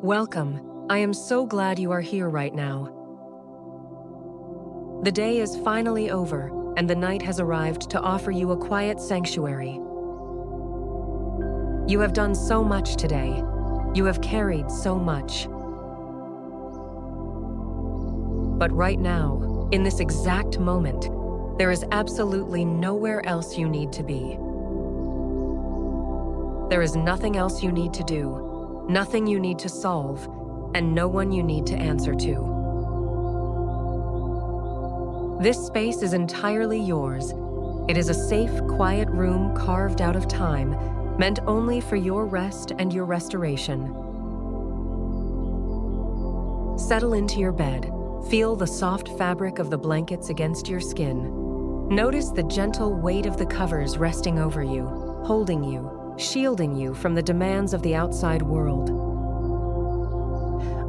Welcome. I am so glad you are here right now. The day is finally over, and the night has arrived to offer you a quiet sanctuary. You have done so much today. You have carried so much. But right now, in this exact moment, there is absolutely nowhere else you need to be. There is nothing else you need to do, nothing you need to solve, and no one you need to answer to. This space is entirely yours. It is a safe, quiet room carved out of time, meant only for your rest and your restoration. Settle into your bed. Feel the soft fabric of the blankets against your skin. Notice the gentle weight of the covers resting over you, holding you, shielding you from the demands of the outside world.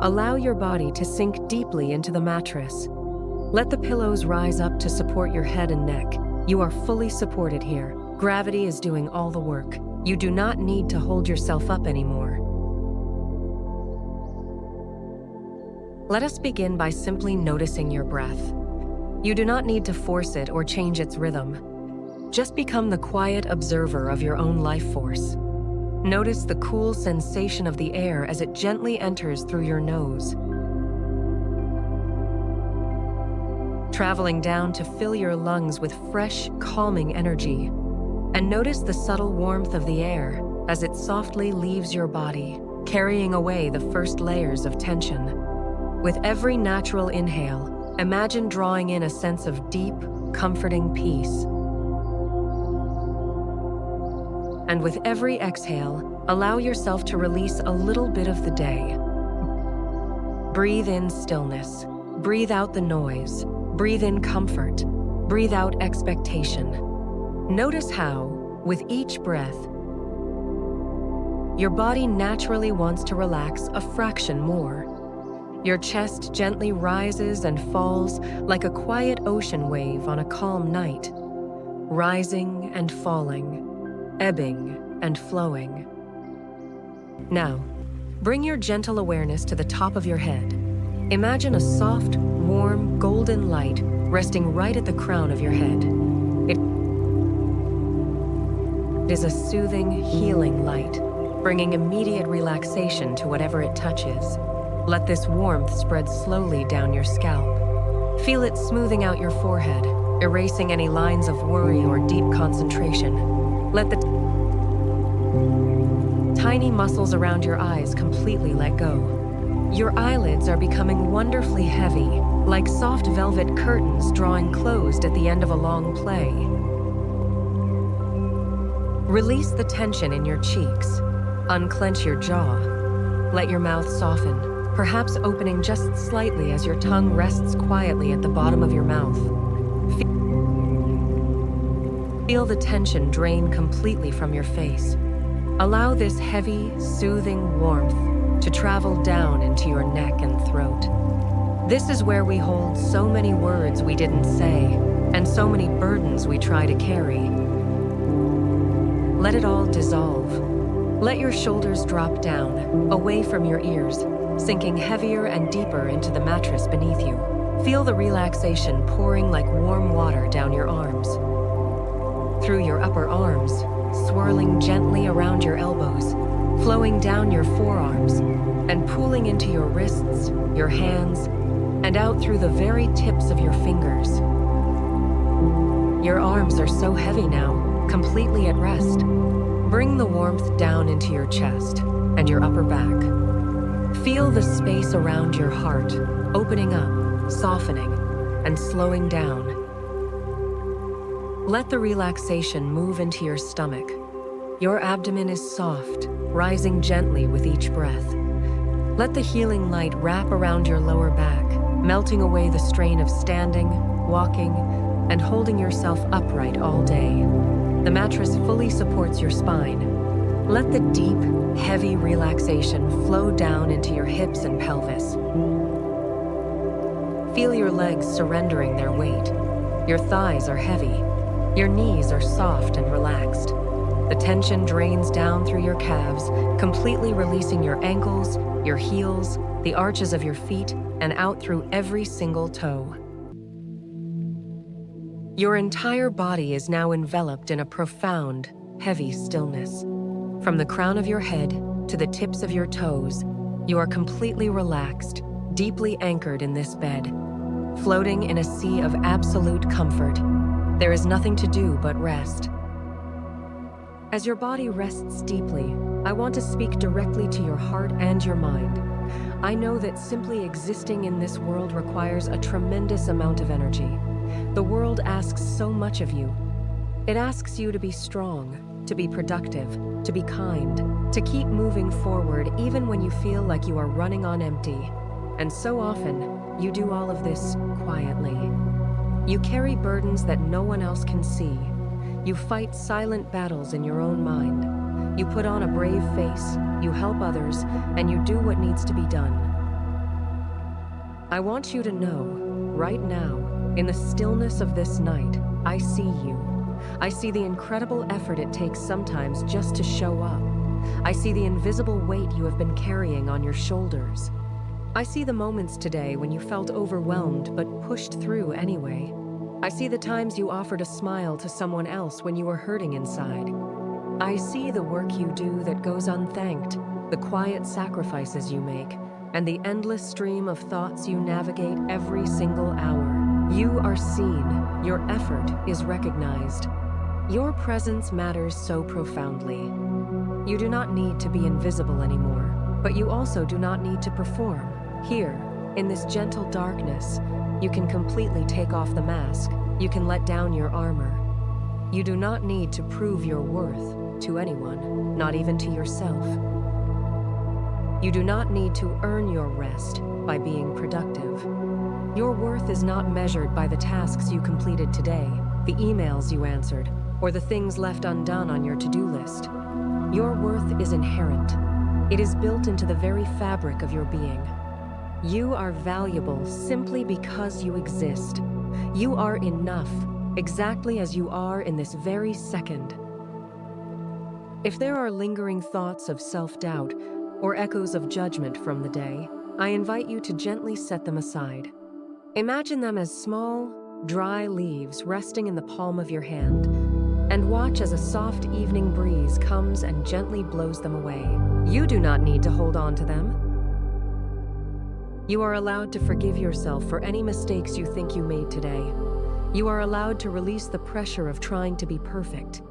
Allow your body to sink deeply into the mattress. Let the pillows rise up to support your head and neck. You are fully supported here. Gravity is doing all the work. You do not need to hold yourself up anymore. Let us begin by simply noticing your breath. You do not need to force it or change its rhythm. Just become the quiet observer of your own life force. Notice the cool sensation of the air as it gently enters through your nose, traveling down to fill your lungs with fresh, calming energy. And notice the subtle warmth of the air as it softly leaves your body, carrying away the first layers of tension. With every natural inhale, imagine drawing in a sense of deep, comforting peace. And with every exhale, allow yourself to release a little bit of the day. Breathe in stillness. Breathe out the noise. Breathe in comfort. Breathe out expectation. Notice how, with each breath, your body naturally wants to relax a fraction more. Your chest gently rises and falls like a quiet ocean wave on a calm night, rising and falling, ebbing and flowing. Now, bring your gentle awareness to the top of your head. Imagine a soft, warm, golden light resting right at the crown of your head. It is a soothing, healing light, bringing immediate relaxation to whatever it touches. Let this warmth spread slowly down your scalp. Feel it smoothing out your forehead, erasing any lines of worry or deep concentration. Let the tiny muscles around your eyes completely let go. Your eyelids are becoming wonderfully heavy, like soft velvet curtains drawing closed at the end of a long play. Release the tension in your cheeks. Unclench your jaw. Let your mouth soften, perhaps opening just slightly as your tongue rests quietly at the bottom of your mouth. Feel the tension drain completely from your face. Allow this heavy, soothing warmth to travel down into your neck and throat. This is where we hold so many words we didn't say, and so many burdens we try to carry. Let it all dissolve. Let your shoulders drop down, away from your ears, sinking heavier and deeper into the mattress beneath you. Feel the relaxation pouring like warm water down your arms, through your upper arms, swirling gently around your elbows, flowing down your forearms, and pooling into your wrists, your hands, and out through the very tips of your fingers. Your arms are so heavy now, completely at rest. Bring the warmth down into your chest and your upper back. Feel the space around your heart, opening up, softening, and slowing down. Let the relaxation move into your stomach. Your abdomen is soft, rising gently with each breath. Let the healing light wrap around your lower back, melting away the strain of standing, walking, and holding yourself upright all day. The mattress fully supports your spine. Let the deep, heavy relaxation flow down into your hips and pelvis. Feel your legs surrendering their weight. Your thighs are heavy. Your knees are soft and relaxed. The tension drains down through your calves, completely releasing your ankles, your heels, the arches of your feet, and out through every single toe. Your entire body is now enveloped in a profound, heavy stillness. From the crown of your head to the tips of your toes, you are completely relaxed, deeply anchored in this bed, floating in a sea of absolute comfort. There is nothing to do but rest. As your body rests deeply, I want to speak directly to your heart and your mind. I know that simply existing in this world requires a tremendous amount of energy. The world asks so much of you. It asks you to be strong, to be productive, to be kind, to keep moving forward even when you feel like you are running on empty. And so often, you do all of this quietly. You carry burdens that no one else can see. You fight silent battles in your own mind. You put on a brave face, you help others, and you do what needs to be done. I want you to know, right now, in the stillness of this night, I see you. I see the incredible effort it takes sometimes just to show up. I see the invisible weight you have been carrying on your shoulders. I see the moments today when you felt overwhelmed but pushed through anyway. I see the times you offered a smile to someone else when you were hurting inside. I see the work you do that goes unthanked, the quiet sacrifices you make, and the endless stream of thoughts you navigate every single hour. You are seen. Your effort is recognized. Your presence matters so profoundly. You do not need to be invisible anymore, but you also do not need to perform. Here, in this gentle darkness, you can completely take off the mask. You can let down your armor. You do not need to prove your worth to anyone, not even to yourself. You do not need to earn your rest by being productive. Your worth is not measured by the tasks you completed today, the emails you answered, or the things left undone on your to-do list. Your worth is inherent. It is built into the very fabric of your being. You are valuable simply because you exist. You are enough, exactly as you are in this very second. If there are lingering thoughts of self-doubt or echoes of judgment from the day, I invite you to gently set them aside. Imagine them as small, dry leaves resting in the palm of your hand, and watch as a soft evening breeze comes and gently blows them away. You do not need to hold on to them. You are allowed to forgive yourself for any mistakes you think you made today. You are allowed to release the pressure of trying to be perfect.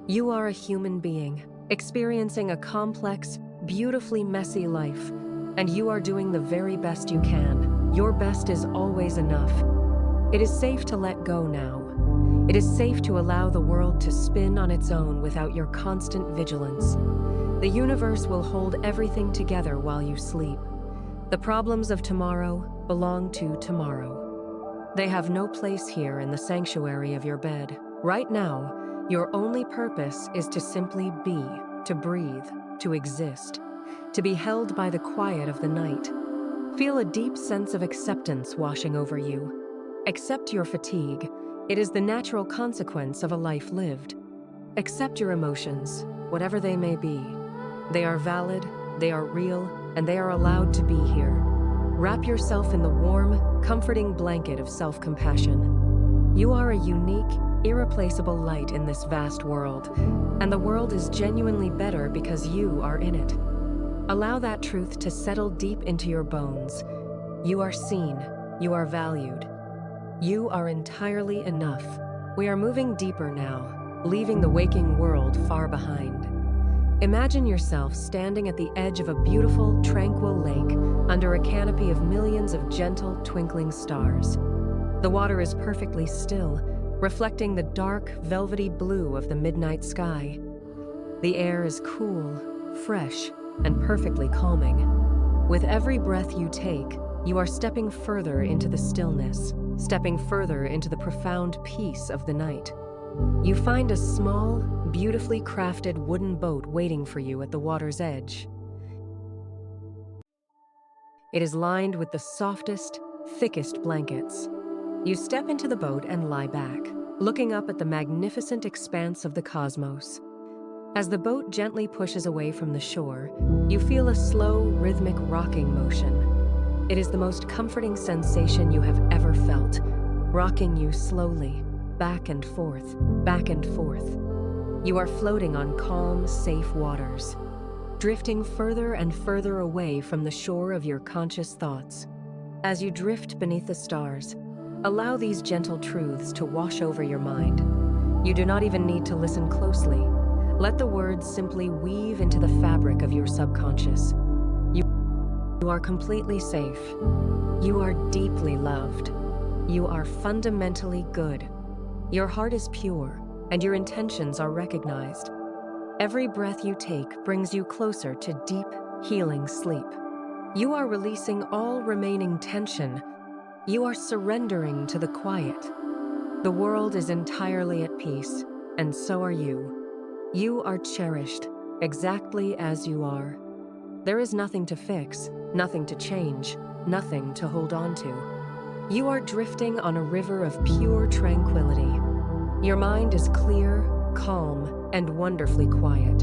You are a human being, experiencing a complex, beautifully messy life, and you are doing the very best you can. Your best is always enough. It is safe to let go now. It is safe to allow the world to spin on its own without your constant vigilance. The universe will hold everything together while you sleep. The problems of tomorrow belong to tomorrow. They have no place here in the sanctuary of your bed. Right now, your only purpose is to simply be, to breathe, to exist, to be held by the quiet of the night. Feel a deep sense of acceptance washing over you. Accept your fatigue. It is the natural consequence of a life lived. Accept your emotions, whatever they may be. They are valid, they are real, and they are allowed to be here. Wrap yourself in the warm, comforting blanket of self-compassion. You are a unique, irreplaceable light in this vast world, and the world is genuinely better because you are in it. Allow that truth to settle deep into your bones. You are seen, you are valued. You are entirely enough. We are moving deeper now, leaving the waking world far behind. Imagine yourself standing at the edge of a beautiful, tranquil lake under a canopy of millions of gentle, twinkling stars. The water is perfectly still, reflecting the dark, velvety blue of the midnight sky. The air is cool, fresh, and perfectly calming. With every breath you take, you are stepping further into the stillness, stepping further into the profound peace of the night. You find a small, beautifully crafted wooden boat waiting for you at the water's edge. It is lined with the softest, thickest blankets. You step into the boat and lie back, looking up at the magnificent expanse of the cosmos. As the boat gently pushes away from the shore, you feel a slow, rhythmic rocking motion. It is the most comforting sensation you have ever felt, rocking you slowly, back and forth, back and forth. You are floating on calm, safe waters, drifting further and further away from the shore of your conscious thoughts. As you drift beneath the stars, allow these gentle truths to wash over your mind. You do not even need to listen closely. Let the words simply weave into the fabric of your subconscious. You are completely safe. You are deeply loved. You are fundamentally good. Your heart is pure, and your intentions are recognized. Every breath you take brings you closer to deep, healing sleep. You are releasing all remaining tension. You are surrendering to the quiet. The world is entirely at peace, and so are you. You are cherished, exactly as you are. There is nothing to fix, nothing to change, nothing to hold on to. You are drifting on a river of pure tranquility. Your mind is clear, calm, and wonderfully quiet.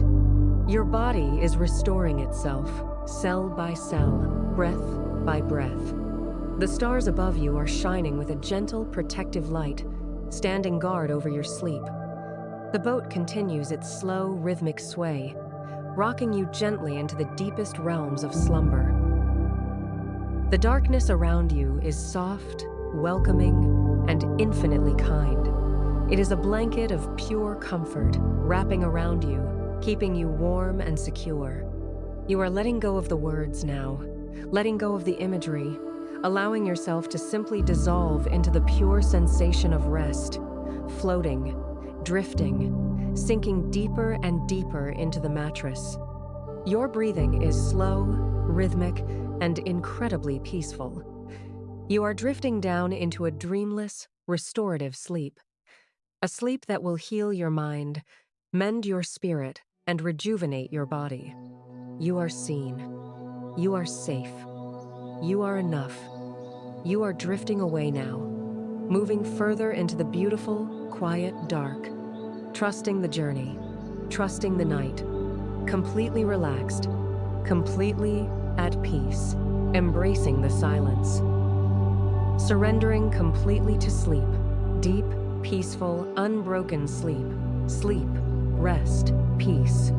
Your body is restoring itself, cell by cell, breath by breath. The stars above you are shining with a gentle, protective light, standing guard over your sleep. The boat continues its slow, rhythmic sway, rocking you gently into the deepest realms of slumber. The darkness around you is soft, welcoming, and infinitely kind. It is a blanket of pure comfort, wrapping around you, keeping you warm and secure. You are letting go of the words now, letting go of the imagery, allowing yourself to simply dissolve into the pure sensation of rest, floating, drifting, sinking deeper and deeper into the mattress. Your breathing is slow, rhythmic, and incredibly peaceful. You are drifting down into a dreamless, restorative sleep. A sleep that will heal your mind, mend your spirit, and rejuvenate your body. You are seen. You are safe. You are enough. You are drifting away now, moving further into the beautiful, quiet dark, trusting the journey, trusting the night, completely relaxed, completely at peace, embracing the silence, surrendering completely to sleep, deep, peaceful, unbroken sleep, sleep, rest, peace.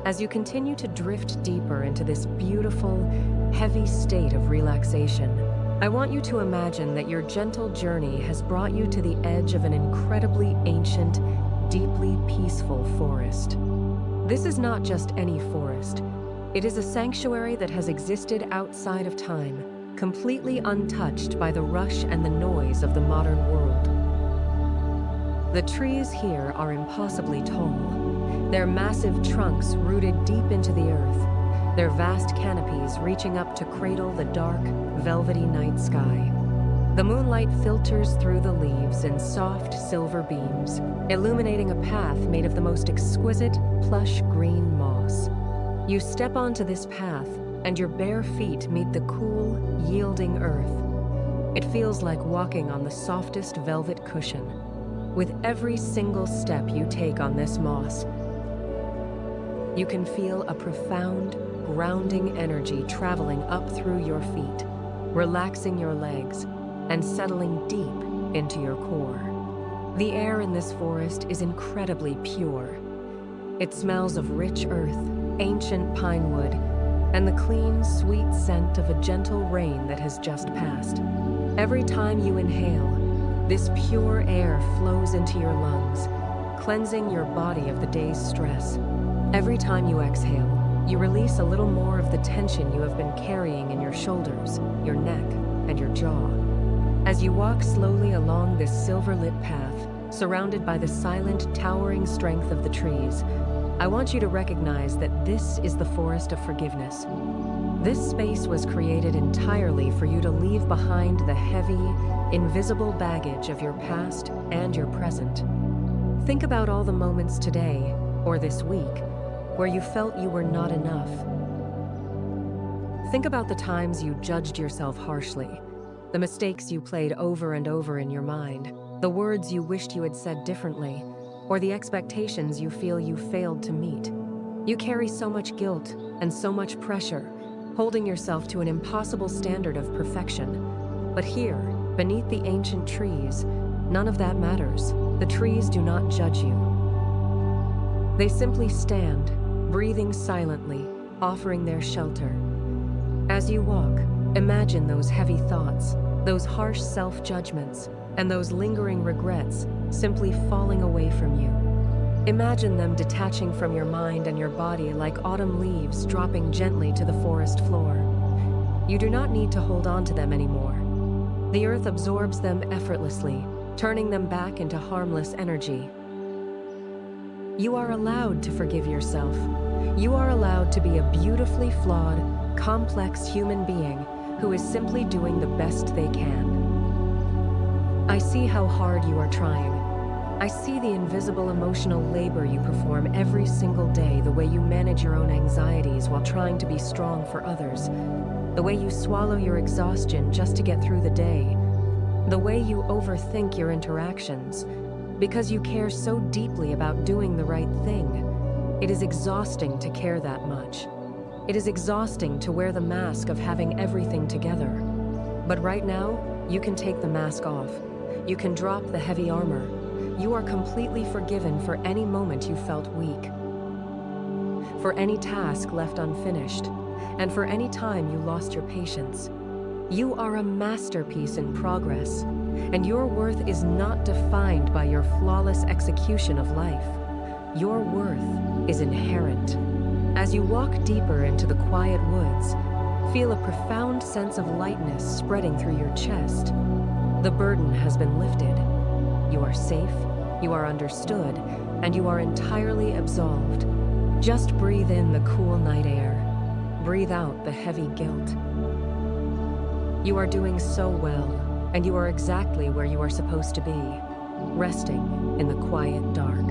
As you continue to drift deeper into this beautiful, heavy state of relaxation, I want you to imagine that your gentle journey has brought you to the edge of an incredibly ancient, deeply peaceful forest. This is not just any forest. It is a sanctuary that has existed outside of time, completely untouched by the rush and the noise of the modern world. The trees here are impossibly tall, their massive trunks rooted deep into the earth, their vast canopies reaching up to cradle the dark, velvety night sky. The moonlight filters through the leaves in soft silver beams, illuminating a path made of the most exquisite, plush green moss. You step onto this path, and your bare feet meet the cool, yielding earth. It feels like walking on the softest velvet cushion. With every single step you take on this moss, you can feel a profound, grounding energy traveling up through your feet, relaxing your legs, and settling deep into your core. The air in this forest is incredibly pure. It smells of rich earth, ancient pine wood, and the clean, sweet scent of a gentle rain that has just passed. Every time you inhale, this pure air flows into your lungs, cleansing your body of the day's stress. Every time you exhale, you release a little more of the tension you have been carrying in your shoulders, your neck, and your jaw. As you walk slowly along this silver-lit path, surrounded by the silent, towering strength of the trees, I want you to recognize that this is the forest of forgiveness. This space was created entirely for you to leave behind the heavy, invisible baggage of your past and your present. Think about all the moments today, or this week, where you felt you were not enough. Think about the times you judged yourself harshly, the mistakes you played over and over in your mind, the words you wished you had said differently. or the expectations you feel you failed to meet. You carry so much guilt and so much pressure, holding yourself to an impossible standard of perfection. But here, beneath the ancient trees, none of that matters. The trees do not judge you. They simply stand, breathing silently, offering their shelter. As you walk, imagine those heavy thoughts, those harsh self-judgments, and those lingering regrets simply falling away from you. Imagine them detaching from your mind and your body like autumn leaves dropping gently to the forest floor. You do not need to hold on to them anymore. The earth absorbs them effortlessly, turning them back into harmless energy. You are allowed to forgive yourself. You are allowed to be a beautifully flawed, complex human being who is simply doing the best they can. I see how hard you are trying. I see the invisible emotional labor you perform every single day, the way you manage your own anxieties while trying to be strong for others, the way you swallow your exhaustion just to get through the day, the way you overthink your interactions, because you care so deeply about doing the right thing. It is exhausting to care that much. It is exhausting to wear the mask of having everything together. But right now, you can take the mask off. You can drop the heavy armor. You are completely forgiven for any moment you felt weak, for any task left unfinished, and for any time you lost your patience. You are a masterpiece in progress, and your worth is not defined by your flawless execution of life. Your worth is inherent. As you walk deeper into the quiet woods, feel a profound sense of lightness spreading through your chest. The burden has been lifted. You are safe, you are understood, and you are entirely absolved. Just breathe in the cool night air. Breathe out the heavy guilt. You are doing so well, and you are exactly where you are supposed to be, resting in the quiet dark.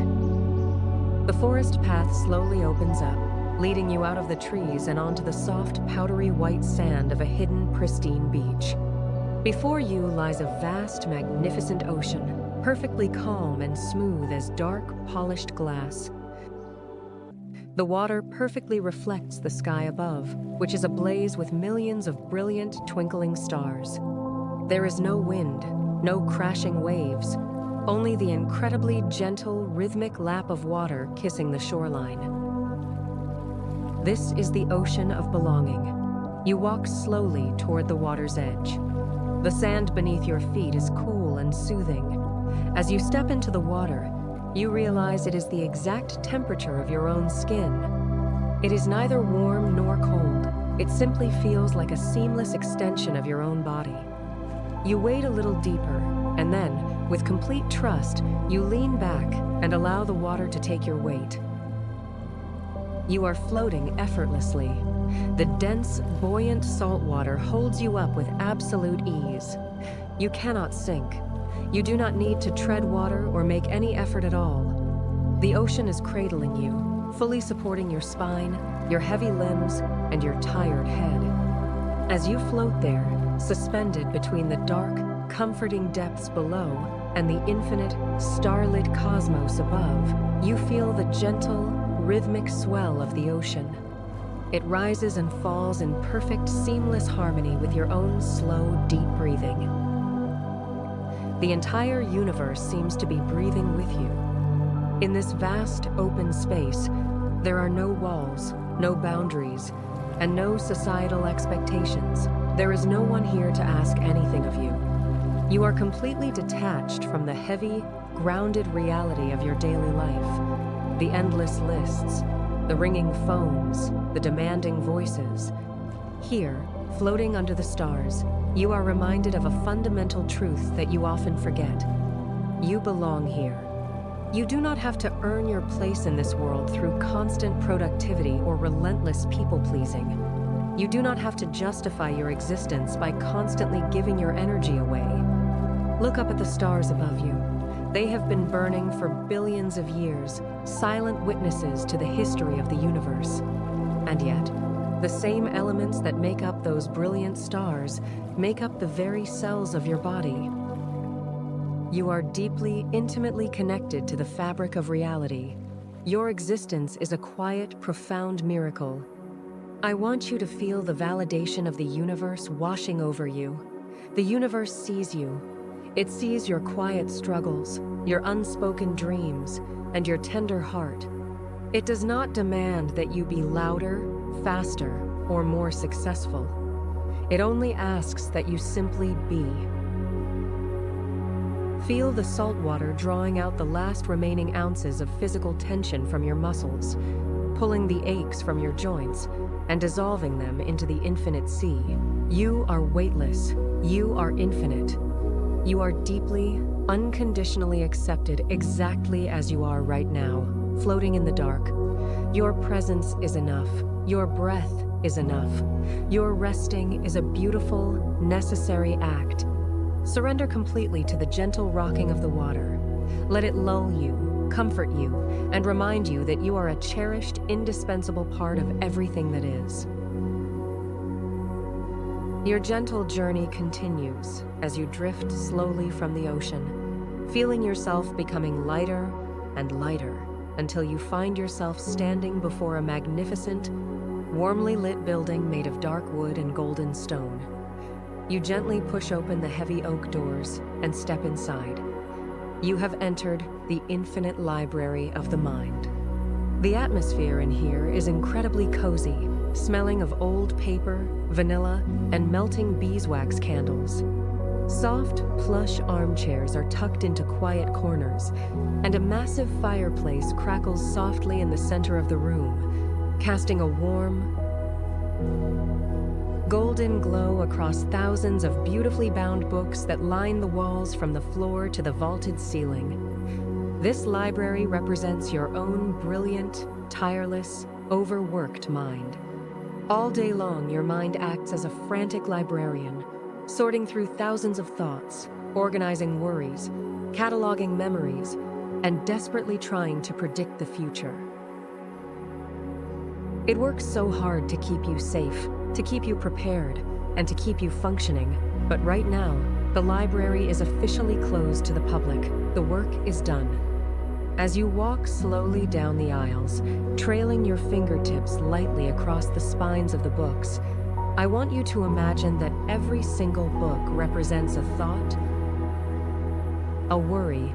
The forest path slowly opens up, leading you out of the trees and onto the soft, powdery white sand of a hidden, pristine beach. Before you lies a vast, magnificent ocean, perfectly calm and smooth as dark, polished glass. The water perfectly reflects the sky above, which is ablaze with millions of brilliant, twinkling stars. There is no wind, no crashing waves, only the incredibly gentle, rhythmic lap of water kissing the shoreline. This is the ocean of belonging. You walk slowly toward the water's edge. The sand beneath your feet is cool and soothing. As you step into the water, you realize it is the exact temperature of your own skin. It is neither warm nor cold. It simply feels like a seamless extension of your own body. You wade a little deeper, and then, with complete trust, you lean back and allow the water to take your weight. You are floating effortlessly. The dense, buoyant salt water holds you up with absolute ease. You cannot sink. You do not need to tread water or make any effort at all. The ocean is cradling you, fully supporting your spine, your heavy limbs, and your tired head. As you float there, suspended between the dark, comforting depths below and the infinite, starlit cosmos above, you feel the gentle, rhythmic swell of the ocean. It rises and falls in perfect, seamless harmony with your own slow, deep breathing. The entire universe seems to be breathing with you. In this vast, open space, there are no walls, no boundaries, and no societal expectations. There is no one here to ask anything of you. You are completely detached from the heavy, grounded reality of your daily life, the endless lists, the ringing phones, the demanding voices. Here, floating under the stars, you are reminded of a fundamental truth that you often forget. You belong here. You do not have to earn your place in this world through constant productivity or relentless people-pleasing. You do not have to justify your existence by constantly giving your energy away. Look up at the stars above you. They have been burning for billions of years, silent witnesses to the history of the universe. And yet, the same elements that make up those brilliant stars make up the very cells of your body. You are deeply, intimately connected to the fabric of reality. Your existence is a quiet, profound miracle. I want you to feel the validation of the universe washing over you. The universe sees you. It sees your quiet struggles, your unspoken dreams, and your tender heart. It does not demand that you be louder, faster, or more successful. It only asks that you simply be. Feel the salt water drawing out the last remaining ounces of physical tension from your muscles, pulling the aches from your joints, and dissolving them into the infinite sea. You are weightless. You are infinite. You are deeply, unconditionally accepted exactly as you are right now, floating in the dark. Your presence is enough. Your breath is enough. Your resting is a beautiful, necessary act. Surrender completely to the gentle rocking of the water. Let it lull you, comfort you, and remind you that you are a cherished, indispensable part of everything that is. Your gentle journey continues as you drift slowly from the ocean, feeling yourself becoming lighter and lighter until you find yourself standing before a magnificent, warmly lit building made of dark wood and golden stone. You gently push open the heavy oak doors and step inside. You have entered the infinite library of the mind. The atmosphere in here is incredibly cozy, smelling of old paper, vanilla, and melting beeswax candles. Soft, plush armchairs are tucked into quiet corners, and a massive fireplace crackles softly in the center of the room, casting a warm, golden glow across thousands of beautifully bound books that line the walls from the floor to the vaulted ceiling. This library represents your own brilliant, tireless, overworked mind. All day long, your mind acts as a frantic librarian, sorting through thousands of thoughts, organizing worries, cataloging memories, and desperately trying to predict the future. It works so hard to keep you safe, to keep you prepared, and to keep you functioning. But right now, the library is officially closed to the public. The work is done. As you walk slowly down the aisles, trailing your fingertips lightly across the spines of the books, I want you to imagine that every single book represents a thought, a worry,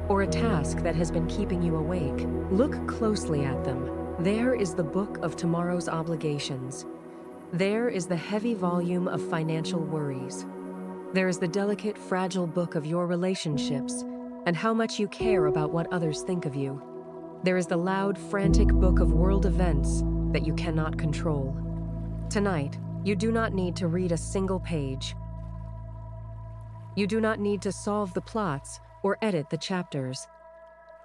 or a task that has been keeping you awake. Look closely at them. There is the book of tomorrow's obligations. There is the heavy volume of financial worries. There is the delicate, fragile book of your relationships and how much you care about what others think of you. There is the loud, frantic book of world events that you cannot control. Tonight, you do not need to read a single page. You do not need to solve the plots or edit the chapters.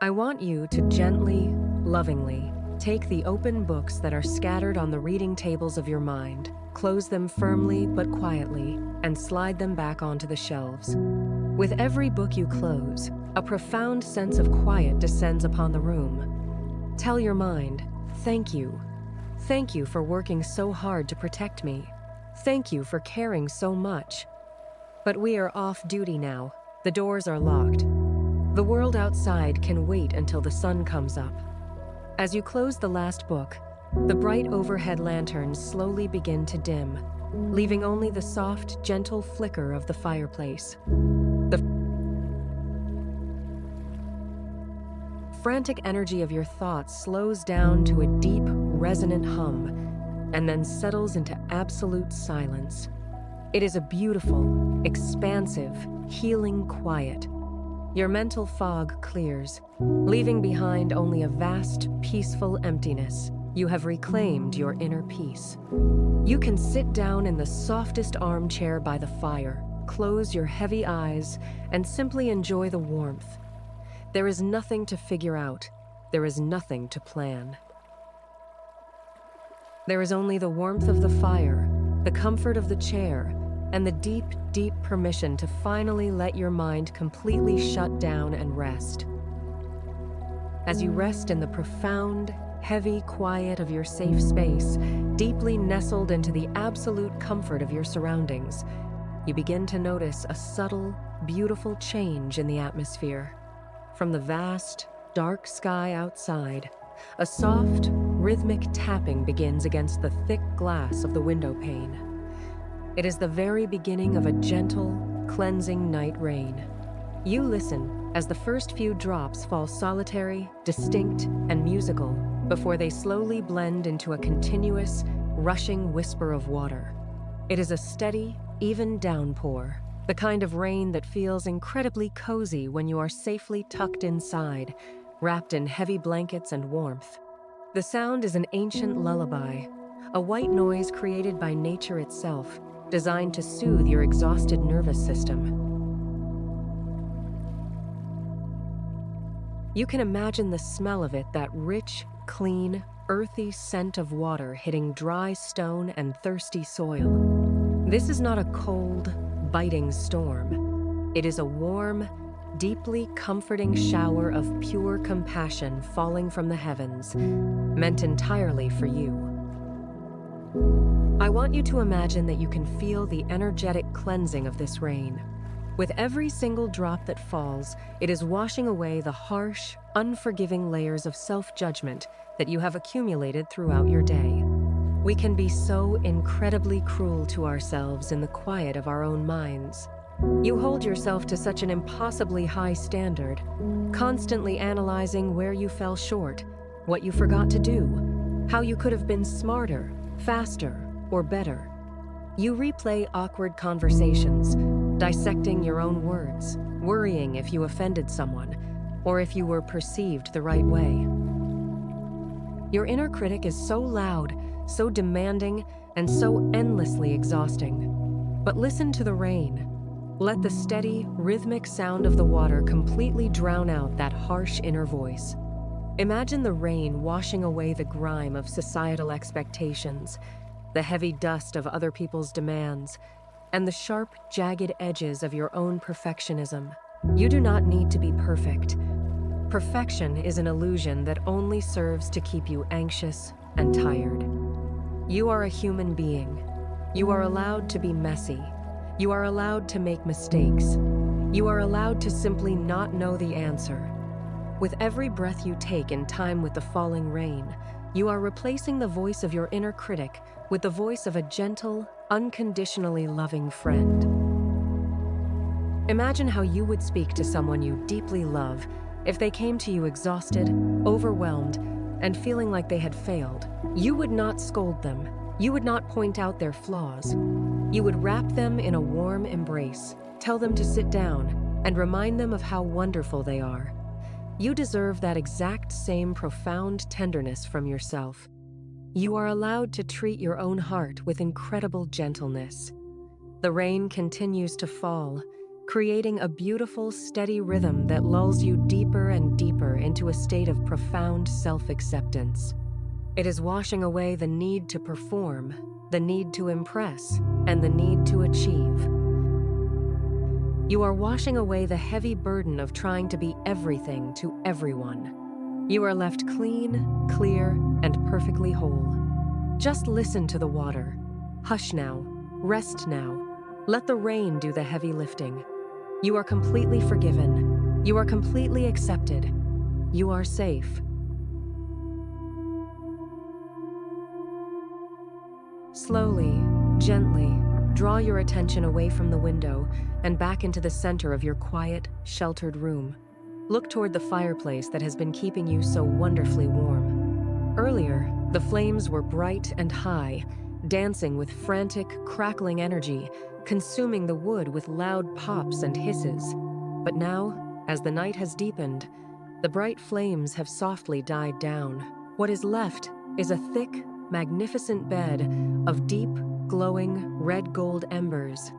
I want you to gently, lovingly, take the open books that are scattered on the reading tables of your mind, close them firmly but quietly, and slide them back onto the shelves. With every book you close, a profound sense of quiet descends upon the room. Tell your mind, thank you. Thank you for working so hard to protect me. Thank you for caring so much. But we are off duty now. The doors are locked. The world outside can wait until the sun comes up. As you close the last book, the bright overhead lanterns slowly begin to dim, leaving only the soft, gentle flicker of the fireplace. The frantic energy of your thoughts slows down to a deep, resonant hum, and then settles into absolute silence. It is a beautiful, expansive, healing quiet. Your mental fog clears, leaving behind only a vast, peaceful emptiness. You have reclaimed your inner peace. You can sit down in the softest armchair by the fire, close your heavy eyes, and simply enjoy the warmth. There is nothing to figure out. There is nothing to plan. There is only the warmth of the fire, the comfort of the chair, and the deep, deep permission to finally let your mind completely shut down and rest. As you rest in the profound, heavy quiet of your safe space, deeply nestled into the absolute comfort of your surroundings, you begin to notice a subtle, beautiful change in the atmosphere. From the vast, dark sky outside, a soft, rhythmic tapping begins against the thick glass of the window pane. It is the very beginning of a gentle, cleansing night rain. You listen as the first few drops fall solitary, distinct, and musical before they slowly blend into a continuous, rushing whisper of water. It is a steady, even downpour, the kind of rain that feels incredibly cozy when you are safely tucked inside, wrapped in heavy blankets and warmth. The sound is an ancient lullaby, a white noise created by nature itself, designed to soothe your exhausted nervous system. You can imagine the smell of it, that rich, clean, earthy scent of water hitting dry stone and thirsty soil. This is not a cold, biting storm. It is a warm, deeply comforting shower of pure compassion falling from the heavens, meant entirely for you. I want you to imagine that you can feel the energetic cleansing of this rain. With every single drop that falls, it is washing away the harsh, unforgiving layers of self-judgment that you have accumulated throughout your day. We can be so incredibly cruel to ourselves in the quiet of our own minds. You hold yourself to such an impossibly high standard, constantly analyzing where you fell short, what you forgot to do, how you could have been smarter, faster, or better. You replay awkward conversations, dissecting your own words, worrying if you offended someone, or if you were perceived the right way. Your inner critic is so loud, so demanding, and so endlessly exhausting. But listen to the rain. Let the steady, rhythmic sound of the water completely drown out that harsh inner voice. Imagine the rain washing away the grime of societal expectations, the heavy dust of other people's demands, and the sharp, jagged edges of your own perfectionism. You do not need to be perfect. Perfection is an illusion that only serves to keep you anxious and tired. You are a human being. You are allowed to be messy. You are allowed to make mistakes. You are allowed to simply not know the answer. With every breath you take in time with the falling rain, you are replacing the voice of your inner critic with the voice of a gentle, unconditionally loving friend. Imagine how you would speak to someone you deeply love if they came to you exhausted, overwhelmed, and feeling like they had failed. You would not scold them. You would not point out their flaws. You would wrap them in a warm embrace, tell them to sit down, and remind them of how wonderful they are. You deserve that exact same profound tenderness from yourself. You are allowed to treat your own heart with incredible gentleness. The rain continues to fall, creating a beautiful, steady rhythm that lulls you deeper and deeper into a state of profound self-acceptance. It is washing away the need to perform, the need to impress, and the need to achieve. You are washing away the heavy burden of trying to be everything to everyone. You are left clean, clear, and perfectly whole. Just listen to the water. Hush now. Rest now. Let the rain do the heavy lifting. You are completely forgiven. You are completely accepted. You are safe. Slowly, gently, draw your attention away from the window and back into the center of your quiet, sheltered room. Look toward the fireplace that has been keeping you so wonderfully warm. Earlier, the flames were bright and high, dancing with frantic, crackling energy, consuming the wood with loud pops and hisses. But now, as the night has deepened, the bright flames have softly died down. What is left is a thick, magnificent bed of deep, glowing, red-gold embers.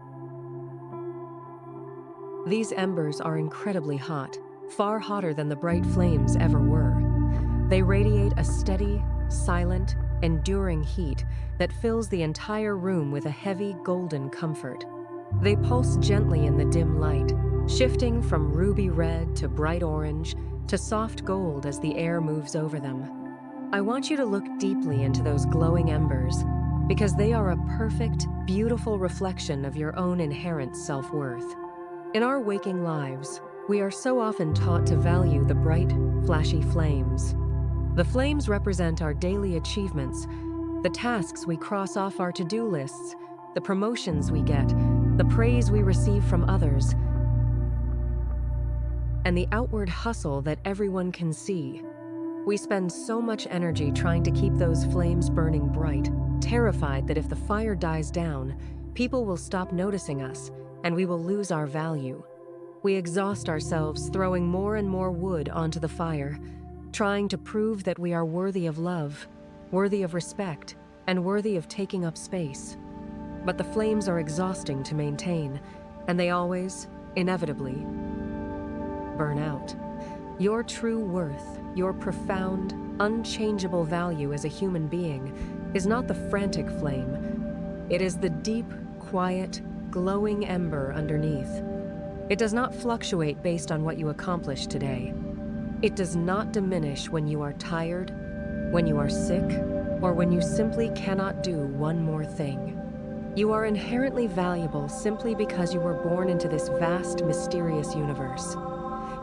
These embers are incredibly hot, far hotter than the bright flames ever were. They radiate a steady, silent, enduring heat that fills the entire room with a heavy, golden comfort. They pulse gently in the dim light, shifting from ruby red to bright orange to soft gold as the air moves over them. I want you to look deeply into those glowing embers because they are a perfect, beautiful reflection of your own inherent self-worth. In our waking lives, we are so often taught to value the bright, flashy flames. The flames represent our daily achievements, the tasks we cross off our to-do lists, the promotions we get, the praise we receive from others, and the outward hustle that everyone can see. We spend so much energy trying to keep those flames burning bright, terrified that if the fire dies down, people will stop noticing us and we will lose our value. We exhaust ourselves throwing more and more wood onto the fire, trying to prove that we are worthy of love, worthy of respect, and worthy of taking up space. But the flames are exhausting to maintain, and they always, inevitably, burn out. Your true worth, your profound, unchangeable value as a human being is not the frantic flame. It is the deep, quiet, glowing ember underneath. It does not fluctuate based on what you accomplish today. It does not diminish when you are tired, when you are sick, or when you simply cannot do one more thing. You are inherently valuable simply because you were born into this vast, mysterious universe.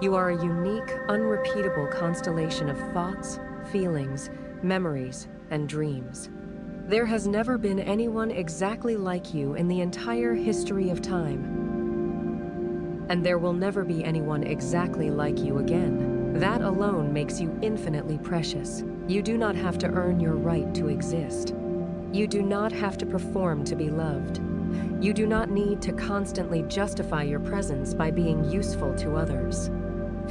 You are a unique, unrepeatable constellation of thoughts, feelings, memories, and dreams. There has never been anyone exactly like you in the entire history of time. And there will never be anyone exactly like you again. That alone makes you infinitely precious. You do not have to earn your right to exist. You do not have to perform to be loved. You do not need to constantly justify your presence by being useful to others.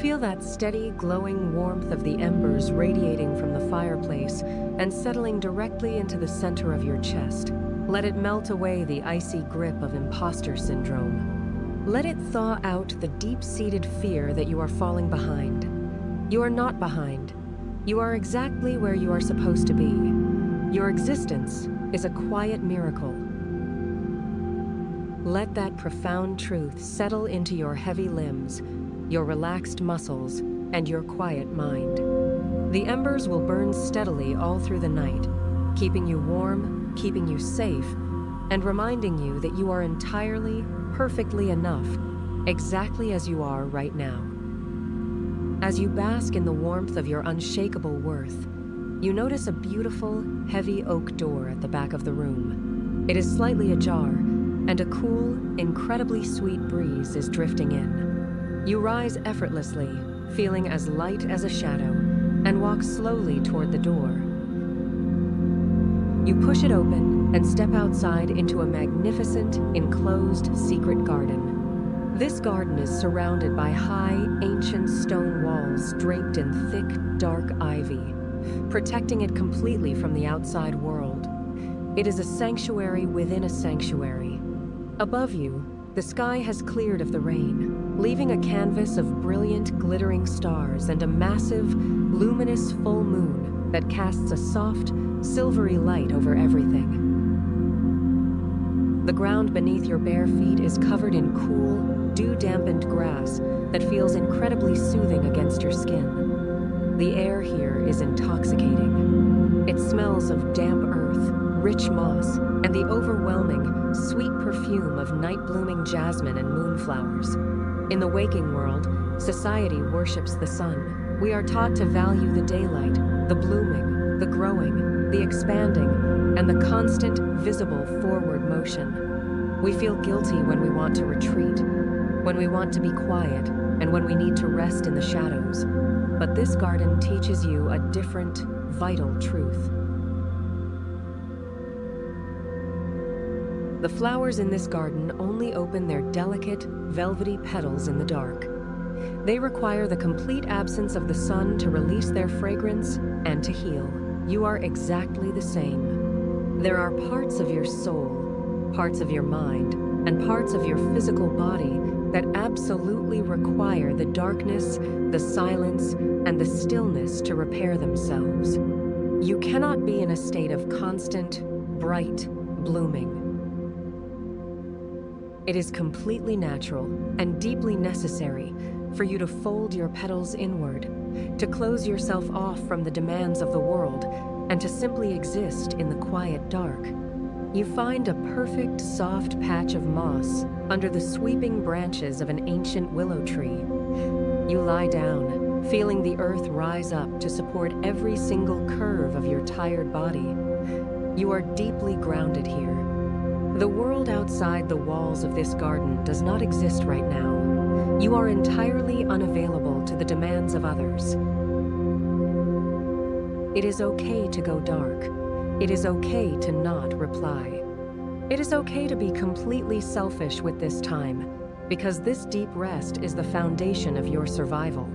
Feel that steady, glowing warmth of the embers radiating from the fireplace and settling directly into the center of your chest. Let it melt away the icy grip of imposter syndrome. Let it thaw out the deep-seated fear that you are falling behind. You are not behind. You are exactly where you are supposed to be. Your existence is a quiet miracle. Let that profound truth settle into your heavy limbs, your relaxed muscles, and your quiet mind. The embers will burn steadily all through the night, keeping you warm, keeping you safe, and reminding you that you are entirely, perfectly enough, exactly as you are right now. As you bask in the warmth of your unshakable worth, you notice a beautiful, heavy oak door at the back of the room. It is slightly ajar, and a cool, incredibly sweet breeze is drifting in. You rise effortlessly, feeling as light as a shadow, and walk slowly toward the door. You push it open and step outside into a magnificent, enclosed, secret garden. This garden is surrounded by high, ancient stone walls draped in thick, dark ivy, protecting it completely from the outside world. It is a sanctuary within a sanctuary. Above you, the sky has cleared of the rain, leaving a canvas of brilliant, glittering stars and a massive, luminous full moon that casts a soft, silvery light over everything. The ground beneath your bare feet is covered in cool, dew-dampened grass that feels incredibly soothing against your skin. The air here is intoxicating. It smells of damp earth, rich moss, and the overwhelming, sweet perfume of night-blooming jasmine and moonflowers. In the waking world, society worships the sun. We are taught to value the daylight, the blooming, the growing, the expanding, and the constant, visible forward motion. We feel guilty when we want to retreat, when we want to be quiet, and when we need to rest in the shadows. But this garden teaches you a different, vital truth. The flowers in this garden only open their delicate, velvety petals in the dark. They require the complete absence of the sun to release their fragrance and to heal. You are exactly the same. There are parts of your soul, parts of your mind, and parts of your physical body that absolutely require the darkness, the silence, and the stillness to repair themselves. You cannot be in a state of constant, bright blooming. It is completely natural and deeply necessary for you to fold your petals inward, to close yourself off from the demands of the world, and to simply exist in the quiet dark. You find a perfect, soft patch of moss under the sweeping branches of an ancient willow tree. You lie down, feeling the earth rise up to support every single curve of your tired body. You are deeply grounded here. The world outside the walls of this garden does not exist right now. You are entirely unavailable to the demands of others. It is okay to go dark. It is okay to not reply. It is okay to be completely selfish with this time, because this deep rest is the foundation of your survival.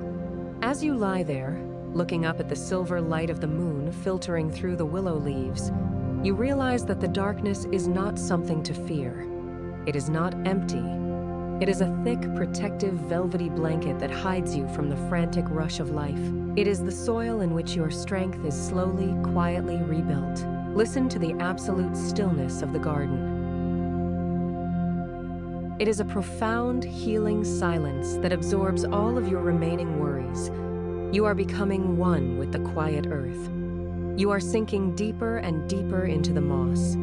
As you lie there, looking up at the silver light of the moon filtering through the willow leaves, you realize that the darkness is not something to fear. It is not empty. It is a thick, protective, velvety blanket that hides you from the frantic rush of life. It is the soil in which your strength is slowly, quietly rebuilt. Listen to the absolute stillness of the garden. It is a profound, healing silence that absorbs all of your remaining worries. You are becoming one with the quiet earth. You are sinking deeper and deeper into the moss.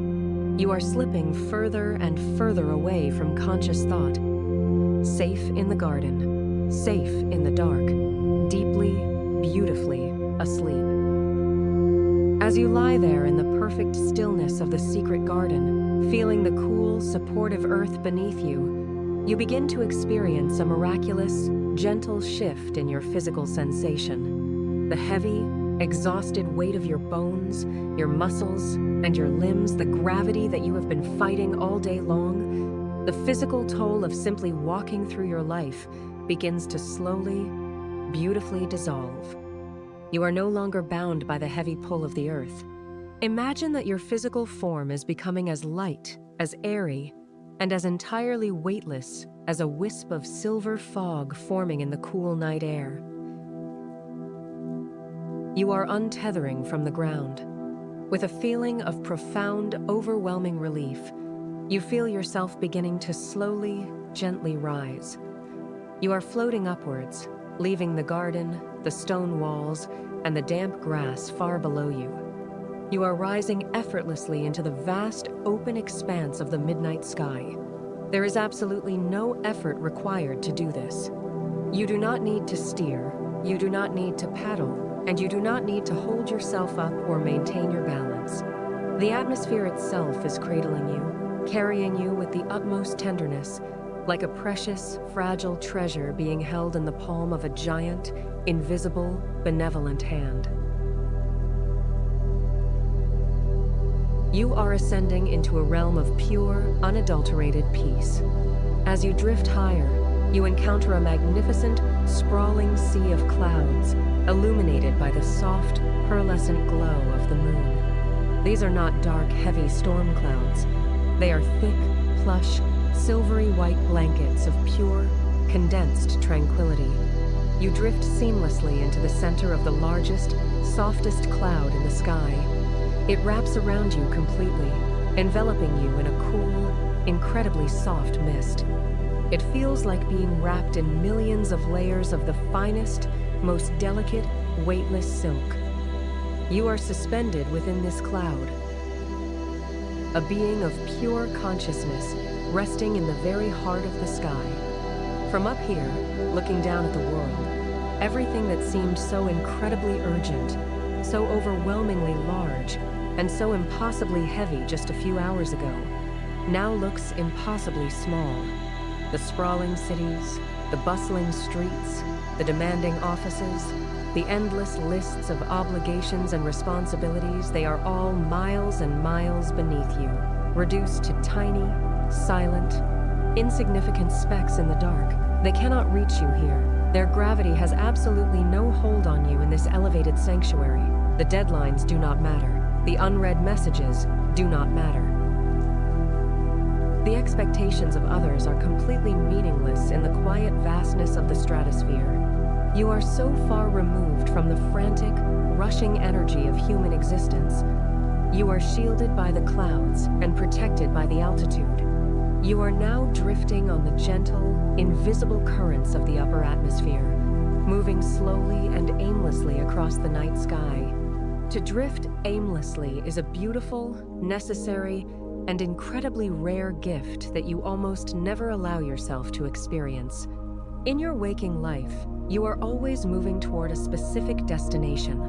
You are slipping further and further away from conscious thought. Safe in the garden, safe in the dark, deeply, beautifully asleep. As you lie there in the perfect stillness of the secret garden, feeling the cool, supportive earth beneath you, you begin to experience a miraculous, gentle shift in your physical sensation. The heavy, exhausted weight of your bones, your muscles, and your limbs, the gravity that you have been fighting all day long, the physical toll of simply walking through your life begins to slowly, beautifully dissolve. You are no longer bound by the heavy pull of the earth. Imagine that your physical form is becoming as light, as airy, and as entirely weightless as a wisp of silver fog forming in the cool night air. You are untethering from the ground. With a feeling of profound, overwhelming relief, you feel yourself beginning to slowly, gently rise. You are floating upwards, leaving the garden, the stone walls, and the damp grass far below you. You are rising effortlessly into the vast, open expanse of the midnight sky. There is absolutely no effort required to do this. You do not need to steer, you do not need to paddle, and you do not need to hold yourself up or maintain your balance. The atmosphere itself is cradling you, carrying you with the utmost tenderness, like a precious, fragile treasure being held in the palm of a giant, invisible, benevolent hand. You are ascending into a realm of pure, unadulterated peace. As you drift higher, you encounter a magnificent, sprawling sea of clouds, illuminated by the soft, pearlescent glow of the moon. These are not dark, heavy storm clouds. They are thick, plush, silvery white blankets of pure, condensed tranquility. You drift seamlessly into the center of the largest, softest cloud in the sky. It wraps around you completely, enveloping you in a cool, incredibly soft mist. It feels like being wrapped in millions of layers of the finest, most delicate, weightless silk. You are suspended within this cloud, a being of pure consciousness resting in the very heart of the sky. From up here, looking down at the world, everything that seemed so incredibly urgent, so overwhelmingly large, and so impossibly heavy just a few hours ago, now looks impossibly small. The sprawling cities, the bustling streets, the demanding offices, the endless lists of obligations and responsibilities, they are all miles and miles beneath you, reduced to tiny, silent, insignificant specks in the dark. They cannot reach you here. Their gravity has absolutely no hold on you in this elevated sanctuary. The deadlines do not matter. The unread messages do not matter. The expectations of others are completely meaningless in the quiet vastness of the stratosphere. You are so far removed from the frantic, rushing energy of human existence. You are shielded by the clouds and protected by the altitude. You are now drifting on the gentle, invisible currents of the upper atmosphere, moving slowly and aimlessly across the night sky. To drift aimlessly is a beautiful, necessary, and incredibly rare gift that you almost never allow yourself to experience. In your waking life, you are always moving toward a specific destination,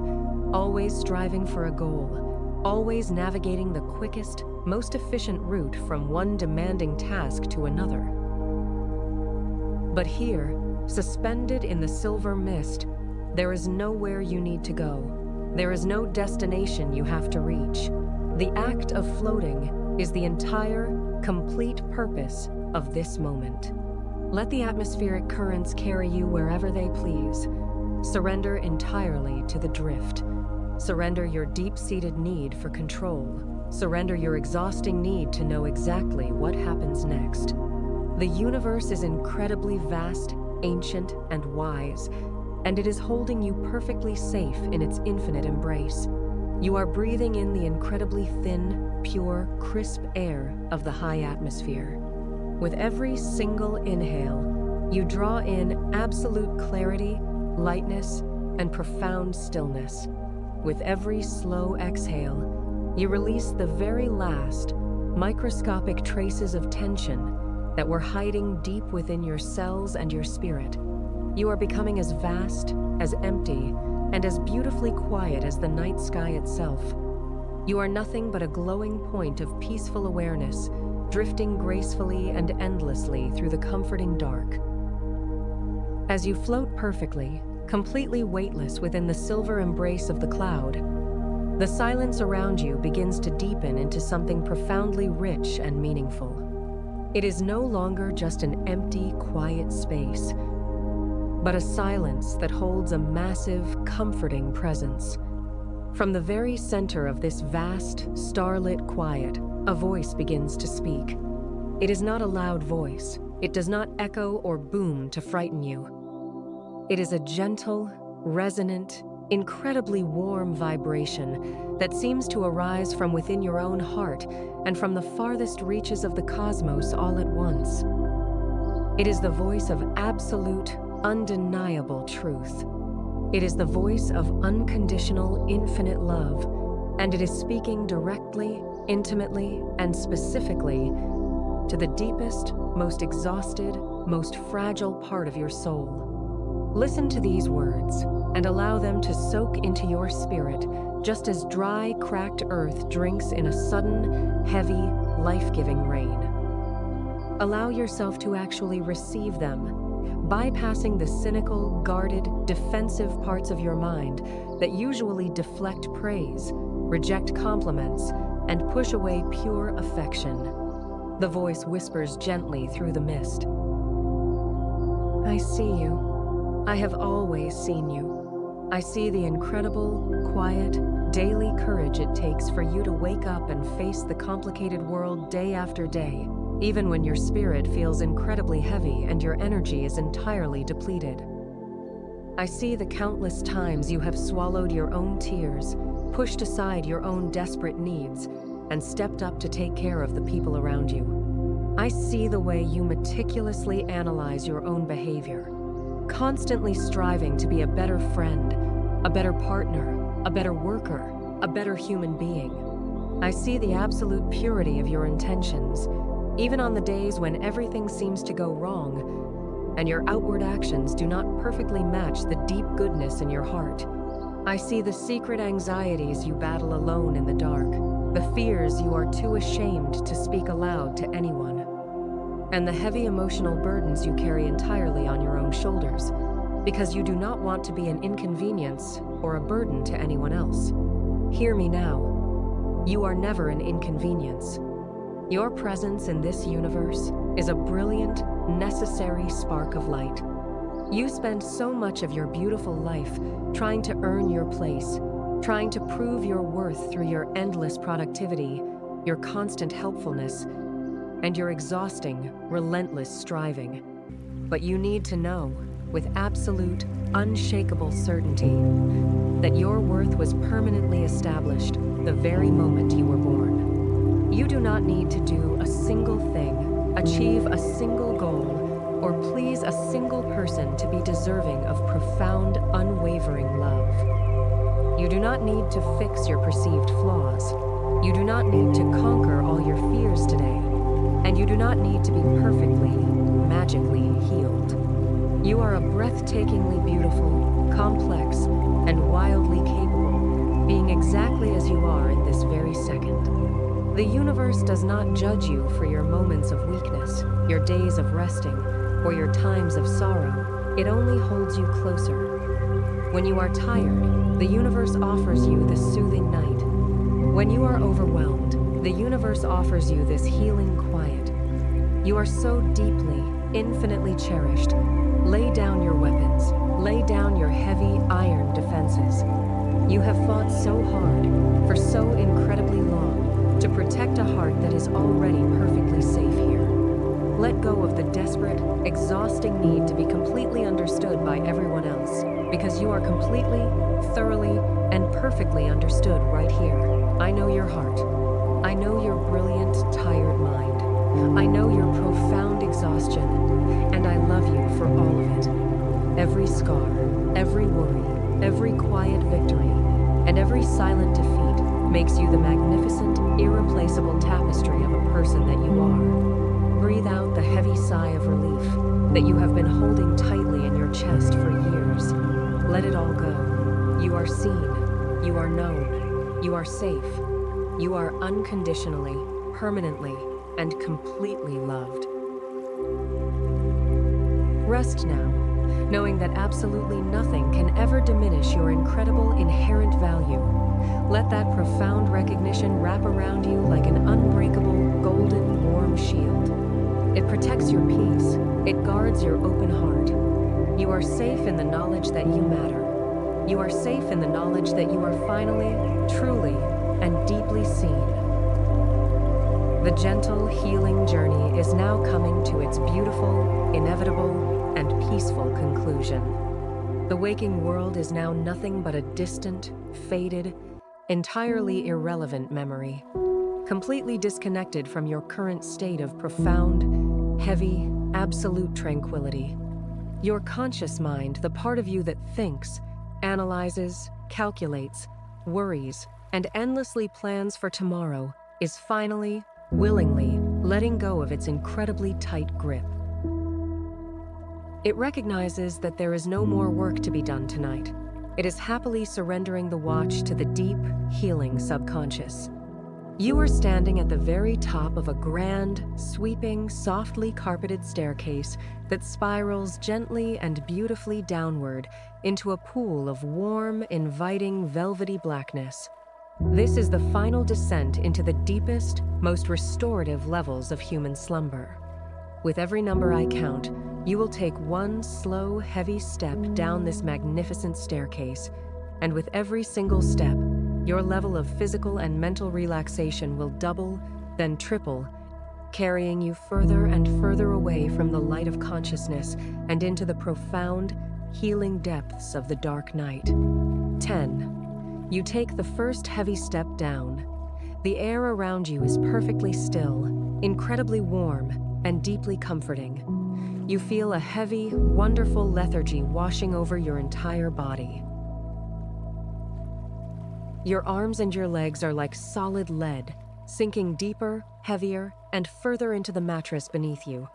always striving for a goal, always navigating the quickest, most efficient route from one demanding task to another. But here, suspended in the silver mist, there is nowhere you need to go. There is no destination you have to reach. The act of floating is the entire, complete purpose of this moment. Let the atmospheric currents carry you wherever they please. Surrender entirely to the drift. Surrender your deep-seated need for control. Surrender your exhausting need to know exactly what happens next. The universe is incredibly vast, ancient, and wise, and it is holding you perfectly safe in its infinite embrace. You are breathing in the incredibly thin, pure, crisp air of the high atmosphere. With every single inhale, you draw in absolute clarity, lightness, and profound stillness. With every slow exhale, you release the very last, microscopic traces of tension that were hiding deep within your cells and your spirit. You are becoming as vast, as empty, and as beautifully quiet as the night sky itself. You are nothing but a glowing point of peaceful awareness, drifting gracefully and endlessly through the comforting dark. As you float perfectly, completely weightless within the silver embrace of the cloud, the silence around you begins to deepen into something profoundly rich and meaningful. It is no longer just an empty, quiet space, but a silence that holds a massive, comforting presence. From the very center of this vast, starlit quiet, a voice begins to speak. It is not a loud voice. It does not echo or boom to frighten you. It is a gentle, resonant, incredibly warm vibration that seems to arise from within your own heart and from the farthest reaches of the cosmos all at once. It is the voice of absolute, undeniable truth. It is the voice of unconditional, infinite love, and it is speaking directly, intimately, and specifically to the deepest, most exhausted, most fragile part of your soul. Listen to these words and allow them to soak into your spirit, just as dry, cracked earth drinks in a sudden, heavy, life-giving rain. Allow yourself to actually receive them, bypassing the cynical, guarded, defensive parts of your mind that usually deflect praise, reject compliments, and push away pure affection. The voice whispers gently through the mist. I see you. I have always seen you. I see the incredible, quiet, daily courage it takes for you to wake up and face the complicated world day after day, even when your spirit feels incredibly heavy and your energy is entirely depleted. I see the countless times you have swallowed your own tears, pushed aside your own desperate needs, and stepped up to take care of the people around you. I see the way you meticulously analyze your own behavior, constantly striving to be a better friend, a better partner, a better worker, a better human being. I see the absolute purity of your intentions, even on the days when everything seems to go wrong, and your outward actions do not perfectly match the deep goodness in your heart. I see the secret anxieties you battle alone in the dark, the fears you are too ashamed to speak aloud to anyone, and the heavy emotional burdens you carry entirely on your own shoulders, because you do not want to be an inconvenience or a burden to anyone else. Hear me now. You are never an inconvenience. Your presence in this universe is a brilliant, necessary spark of light. You spend so much of your beautiful life trying to earn your place, trying to prove your worth through your endless productivity, your constant helpfulness, and your exhausting, relentless striving. But you need to know, with absolute, unshakable certainty, that your worth was permanently established the very moment you were born. You do not need to do a single thing, achieve a single goal, or please a single person to be deserving of profound, unwavering love. You do not need to fix your perceived flaws. You do not need to conquer all your fears today, and you do not need to be perfectly, magically healed. You are a breathtakingly beautiful, complex, and wildly capable, being exactly as you are in this very second. The universe does not judge you for your moments of weakness, your days of resting, or your times of sorrow. It only holds you closer. When you are tired, the universe offers you this soothing night. When you are overwhelmed, the universe offers you this healing quiet. You are so deeply, infinitely cherished. Lay down your weapons. Lay down your heavy iron defenses. You have fought so hard, for so incredibly long, to protect a heart that is already perfectly safe here. Let go of the desperate, exhausting need to be completely understood by everyone else, because you are completely, thoroughly, and perfectly understood right here. I know your heart. I know your brilliant, tired mind. I know your profound exhaustion, and I love you for all of it. Every scar, every worry, every quiet victory, and every silent defeat makes you the magnificent, irreplaceable tapestry of a person that you are. Breathe out the heavy sigh of relief that you have been holding tightly in your chest for years. Let it all go. You are seen. You are known. You are safe. You are unconditionally, permanently, and completely loved. Rest now, knowing that absolutely nothing can ever diminish your incredible inherent value. Let that profound recognition wrap around you like an unbreakable, golden, warm shield. It protects your peace. It guards your open heart. You are safe in the knowledge that you matter. You are safe in the knowledge that you are finally, truly, and deeply seen. The gentle, healing journey is now coming to its beautiful, inevitable, and peaceful conclusion. The waking world is now nothing but a distant, faded, entirely irrelevant memory, completely disconnected from your current state of profound, heavy, absolute tranquility. Your conscious mind, the part of you that thinks, analyzes, calculates, worries, and endlessly plans for tomorrow, is finally, willingly, letting go of its incredibly tight grip. It recognizes that there is no more work to be done tonight. It is happily surrendering the watch to the deep, healing subconscious. You are standing at the very top of a grand, sweeping, softly carpeted staircase that spirals gently and beautifully downward into a pool of warm, inviting, velvety blackness. This is the final descent into the deepest, most restorative levels of human slumber. With every number I count, you will take one slow, heavy step down this magnificent staircase, and with every single step, your level of physical and mental relaxation will double, then triple, carrying you further and further away from the light of consciousness and into the profound, healing depths of the dark night. 10. You take the first heavy step down. The air around you is perfectly still, incredibly warm, and deeply comforting. You feel a heavy, wonderful lethargy washing over your entire body. Your arms and your legs are like solid lead, sinking deeper, heavier, and further into the mattress beneath you.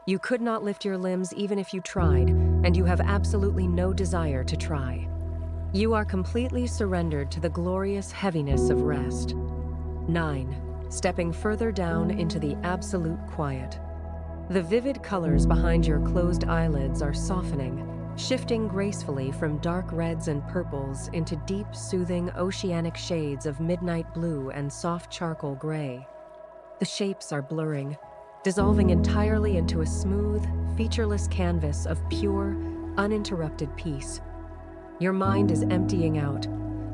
You could not lift your limbs even if you tried, and you have absolutely no desire to try. You are completely surrendered to the glorious heaviness of rest. 9. Stepping further down into the absolute quiet. The vivid colors behind your closed eyelids are softening, shifting gracefully from dark reds and purples into deep, soothing, oceanic shades of midnight blue and soft charcoal gray. The shapes are blurring, dissolving entirely into a smooth, featureless canvas of pure, uninterrupted peace. Your mind is emptying out,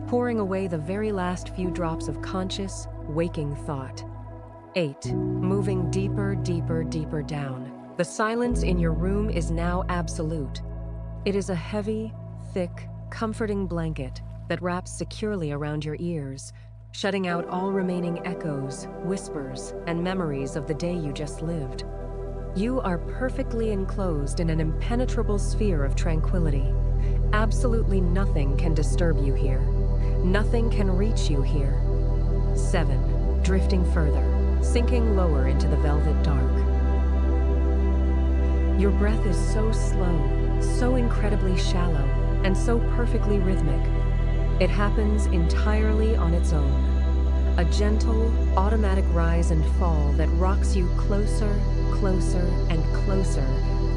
pouring away the very last few drops of conscious, waking thought. 8. Moving deeper, deeper, deeper down. The silence in your room is now absolute. It is a heavy, thick, comforting blanket that wraps securely around your ears, shutting out all remaining echoes, whispers, and memories of the day you just lived. You are perfectly enclosed in an impenetrable sphere of tranquility. Absolutely nothing can disturb you here. Nothing can reach you here. 7. drifting further, sinking lower into the velvet dark. Your breath is so slow, so incredibly shallow, and so perfectly rhythmic. It happens entirely on its own. A gentle, automatic rise and fall that rocks you closer, closer, and closer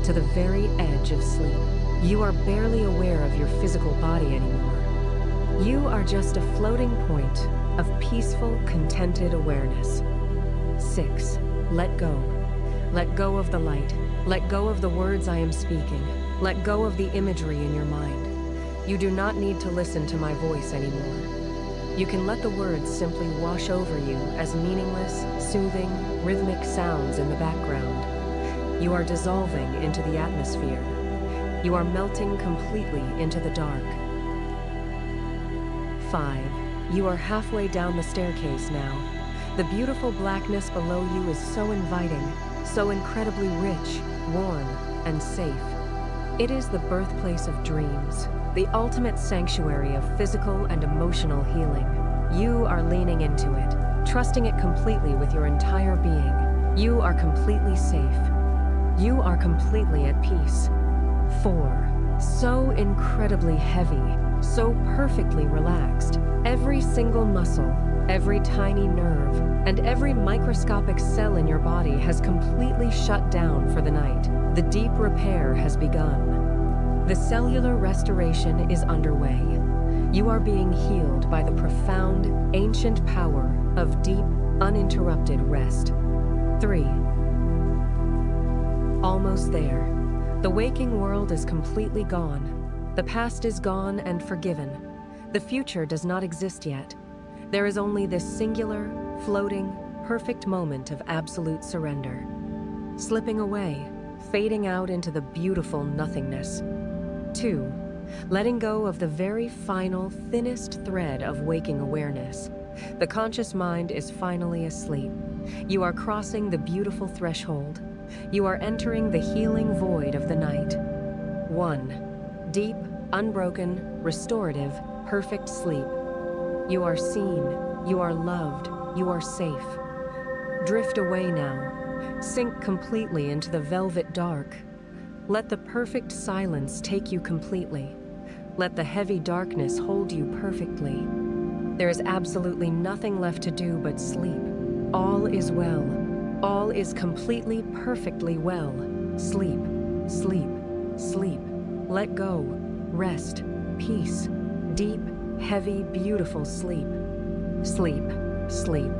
to the very edge of sleep. You are barely aware of your physical body anymore. You are just a floating point of peaceful, contented awareness. 6. Let go. Let go of the light. Let go of the words I am speaking. Let go of the imagery in your mind. You do not need to listen to my voice anymore. You can let the words simply wash over you as meaningless, soothing, rhythmic sounds in the background. You are dissolving into the atmosphere. You are melting completely into the dark. 5. You are halfway down the staircase now. The beautiful blackness below you is so inviting, so incredibly rich, warm, and safe. It is the birthplace of dreams, the ultimate sanctuary of physical and emotional healing. You are leaning into it, trusting it completely with your entire being. You are completely safe. You are completely at peace. 4. So incredibly heavy, so perfectly relaxed. Every single muscle, every tiny nerve, and every microscopic cell in your body has completely shut down for the night. The deep repair has begun. The cellular restoration is underway. You are being healed by the profound, ancient power of deep, uninterrupted rest. 3. Almost there. The waking world is completely gone. The past is gone and forgiven. The future does not exist yet. There is only this singular, floating, perfect moment of absolute surrender. Slipping away, fading out into the beautiful nothingness. 2. Letting go of the very final, thinnest thread of waking awareness. The conscious mind is finally asleep. You are crossing the beautiful threshold. You are entering the healing void of the night. 1. Deep, unbroken, restorative, perfect sleep. You are seen, you are loved, you are safe. Drift away now. Sink completely into the velvet dark. Let the perfect silence take you completely. Let the heavy darkness hold you perfectly. There is absolutely nothing left to do but sleep. All is well. All is completely, perfectly well. Sleep, sleep, sleep. Let go. Rest. Peace. Deep, heavy, beautiful sleep. Sleep, sleep.